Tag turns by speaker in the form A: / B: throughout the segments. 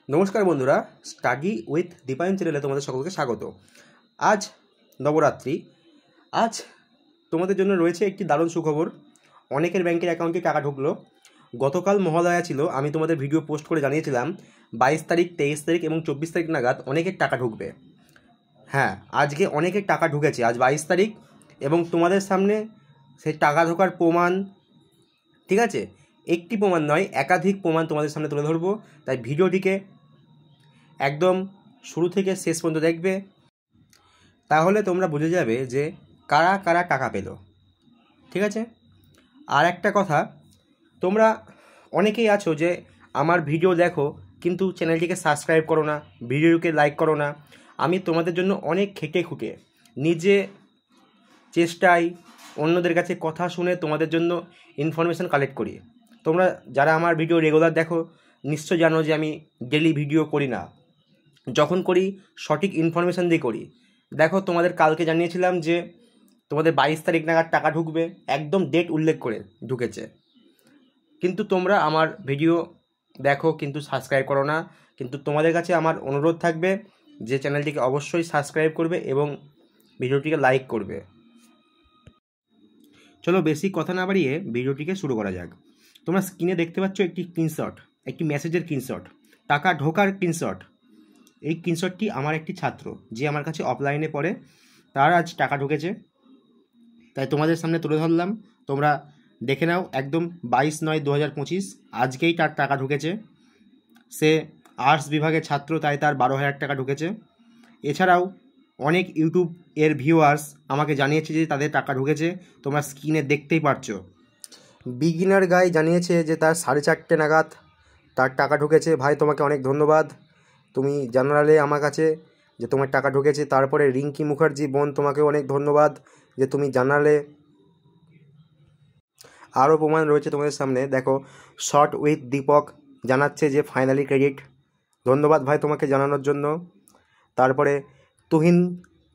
A: নমস্কার বন্ধুরা, study with Dipayan চ্যানেলে তোমাদের সকলকে স্বাগত। আজ নবরাত্রি। আজ তোমাদের জন্য রয়েছে একটি দারুণ সুখবর। অনেকের ব্যাংকের অ্যাকাউন্টে টাকা ঢুকলো। গতকাল মহালয়া ছিল, আমি তোমাদের ভিডিও পোস্ট করে জানিয়েছিলাম 22 তারিখ, 23 তারিখ এবং 24 তারিখ নাগাদ অনেকের টাকা ঢুকবে। হ্যাঁ, আজকে অনেকের টাকা ঢুকেছে। আজ 22 তারিখ এবং তোমাদের সামনে সেই টাকা ঢোকার প্রমাণ, ঠিক আছে, একটি প্রমাণ নয়, একাধিক প্রমাণ তোমাদের সামনে তুলে ধরবো। তাই ভিডিওটিকে একদম শুরু থেকে শেষ পর্যন্ত দেখবে, তাহলে তোমরা বুঝে যাবে যে কারা কারা টাকা পেল। ঠিক আছে। আর একটা কথা, তোমরা অনেকেই আছো যে আমার ভিডিও দেখো কিন্তু চ্যানেলটিকে সাবস্ক্রাইব করো না, ভিডিওকে লাইক করো না। আমি তোমাদের জন্য অনেক খেটে খুঁটে নিজে চেষ্টায় অন্যদের কাছে কথা শুনে তোমাদের জন্য ইনফরমেশান কালেক্ট করি। তোমরা যারা আমার ভিডিও রেগুলার দেখো নিশ্চয় জানো যে আমি ডেলি ভিডিও করি না। যখন করি সঠিক ইনফরমেশান দিয়ে করি। দেখো, তোমাদের কালকে জানিয়েছিলাম যে তোমাদের 22 তারিখ নাগাদ টাকা ঢুকবে, একদম ডেট উল্লেখ করে ঢুকেছে। কিন্তু তোমরা আমার ভিডিও দেখো কিন্তু সাবস্ক্রাইব করো না। কিন্তু তোমাদের কাছে আমার অনুরোধ থাকবে যে চ্যানেলটিকে অবশ্যই সাবস্ক্রাইব করবে এবং ভিডিওটিকে লাইক করবে। চলো বেশি কথা না বাড়িয়ে ভিডিওটিকে শুরু করা যাক। তোমরা স্ক্রিনে দেখতে পাচ্ছ একটি স্ক্রিনশট, একটি মেসেজের স্ক্রিনশট, টাকা ঢোকার স্ক্রিনশট। এই স্ক্রিনশটটি আমার একটি ছাত্র যে আমার কাছে অফলাইনে পড়ে, তার আজ টাকা ঢুকেছে, তাই তোমাদের সামনে তুলে ধরলাম। তোমরা দেখে নাও, একদম 22/9/2025 আজকেই তার টাকা ঢুকেছে। সে আর্টস বিভাগের ছাত্র, তাই তার 12,000 টাকা ঢুকেছে। এছাড়াও অনেক ইউটিউব এর ভিউয়ার্স আমাকে জানিয়েছে যে তাদের টাকা ঢুকেছে, তোমরা স্ক্রিনে দেখতেই পারছো। বিগিনার গাই জানিয়েছে যে তার 4:30 নাগাদ তার টাকা ঢুকেছে। ভাই, তোমাকে অনেক ধন্যবাদ, তুমি জানালে আমার কাছে যে তোমার টাকা ঢুকেছে। তারপরে রিঙ্কি মুখার্জি বোন, তোমাকে অনেক ধন্যবাদ যে তুমি জানালে। আরও প্রমাণ রয়েছে তোমাদের সামনে, দেখো, শর্ট উইথ দীপক জানাচ্ছে যে ফাইনালি ক্রেডিট। ধন্যবাদ ভাই তোমাকে জানানোর জন্য। তারপরে তুহিন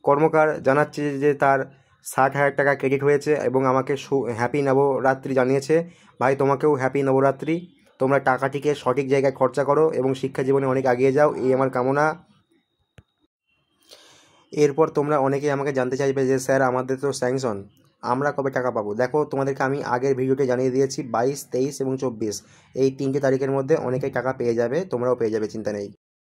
A: কর্মকার জানাচ্ছে যে তার 60,000 টাকা ক্রেডিট হয়েছে এবং আমাকে হ্যাপি নবরাত্রি জানিয়েছে। ভাই, তোমাকেও হ্যাপি নবরাত্রি। তোমরা টাকাটিকে সঠিক জায়গায় খরচা করো এবং শিক্ষা জীবনে অনেক এগিয়ে যাও, এই আমার কামনা। এরপর তোমরা অনেকেই আমাকে জানতে চাইবে যে স্যার আমাদের তো স্যাংশন, আমরা কবে টাকা পাবো। দেখো, তোমাদেরকে আমি আগের ভিডিওতে জানিয়ে দিয়েছি 22, 23 এবং 24 এই 3টে তারিখের মধ্যে অনেকেই টাকা পেয়ে যাবে, তোমরাও পেয়ে যাবে, চিন্তা নেই।